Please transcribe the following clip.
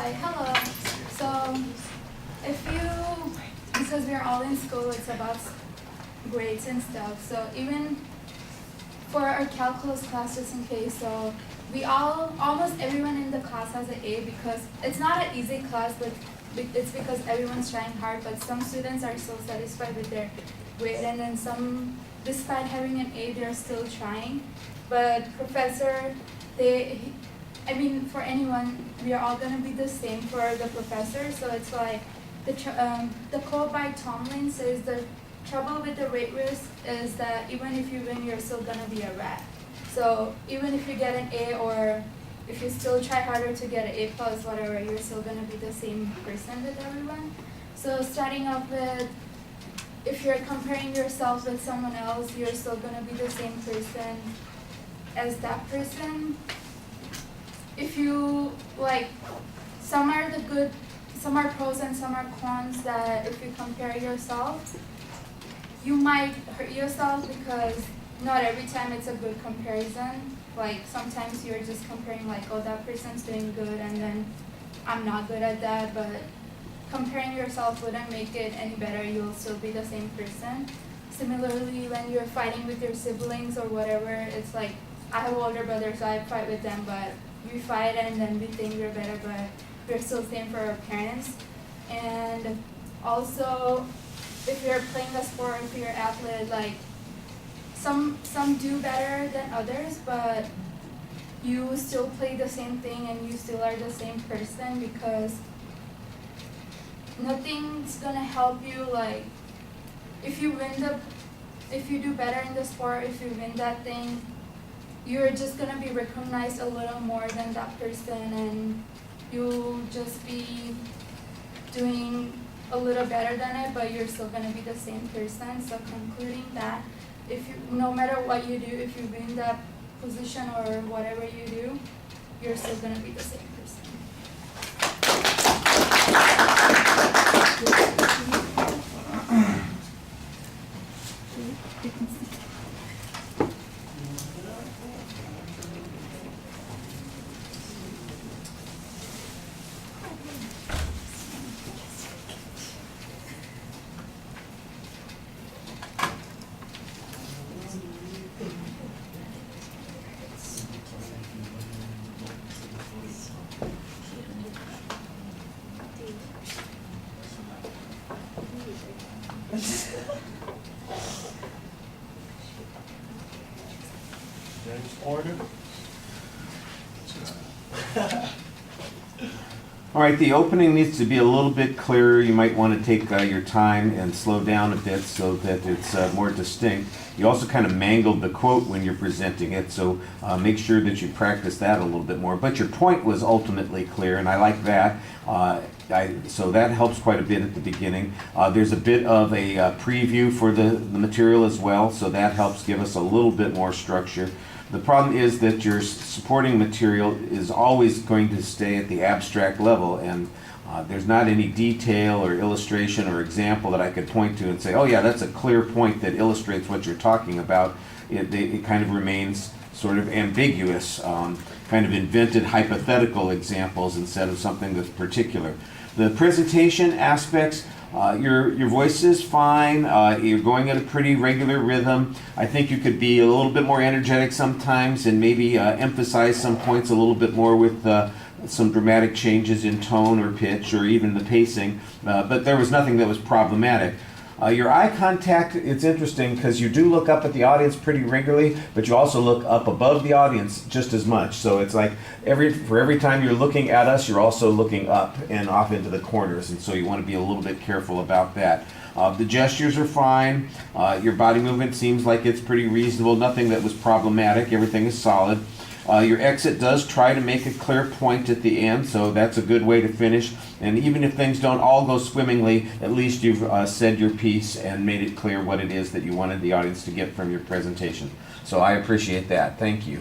Hi, hello. So, because we're all in school, it's about grades and stuff. So even for our calculus class, just in case, so almost everyone in the class has an A because it's not an easy class, but it's because everyone's trying hard, but some students are still satisfied with their grade, and then some, despite having an A, they're still trying. But professor, for anyone, we are all going to be the same for the professor. So it's like the quote by Tomlin says the trouble with the rate risk is that even if you win, you're still going to be a rat. So even if you get an A, or if you still try harder to get an A plus, whatever, you're still going to be the same person with everyone. So starting off with, if you're comparing yourself with someone else, you're still going to be the same person as that person. If you, some are pros and some are cons, that if you compare yourself, you might hurt yourself because not every time it's a good comparison. Like sometimes you're just comparing oh, that person's doing good and then I'm not good at that, but comparing yourself wouldn't make it any better. You'll still be the same person. Similarly, when you're fighting with your siblings or whatever, it's like, I have older brothers, so I fight with them, but we fight and then we think we're better, but we're still same for our parents. And also, if you're playing a sport, if you're an athlete, some do better than others, but you still play the same thing and you still are the same person, because nothing's gonna help you, if you do better in the sport, if you win that thing, you're just gonna be recognized a little more than that person, and you'll just be doing a little better than it, but you're still gonna be the same person. So concluding that, no matter what you do, if you win that position or whatever you do, you're still gonna be the same person. Order. All right, the opening needs to be a little bit clearer. You might want to take your time and slow down a bit so that it's more distinct. You also kind of mangled the quote when you're presenting it, so make sure that you practice that a little bit more. But your point was ultimately clear, and I like that. So that helps quite a bit at the beginning. There's a bit of a preview for the material as well, so that helps give us a little bit more structure. The problem is that your supporting material is always going to stay at the abstract level, and there's not any detail or illustration or example that I could point to and say, oh yeah, that's a clear point that illustrates what you're talking about. It kind of remains sort of ambiguous, kind of invented hypothetical examples instead of something that's particular. The presentation aspects, your voice is fine, you're going at a pretty regular rhythm. I think you could be a little bit more energetic sometimes and maybe emphasize some points a little bit more with some dramatic changes in tone or pitch or even the pacing, but there was nothing that was problematic. Your eye contact, it's interesting because you do look up at the audience pretty regularly, but you also look up above the audience just as much. So it's like for every time you're looking at us, you're also looking up and off into the corners, and so you want to be a little bit careful about that. The gestures are fine. Your body movement seems like it's pretty reasonable. Nothing that was problematic. Everything is solid. Your exit does try to make a clear point at the end, so that's a good way to finish. And even if things don't all go swimmingly, at least you've said your piece and made it clear what it is that you wanted the audience to get from your presentation. So I appreciate that. Thank you.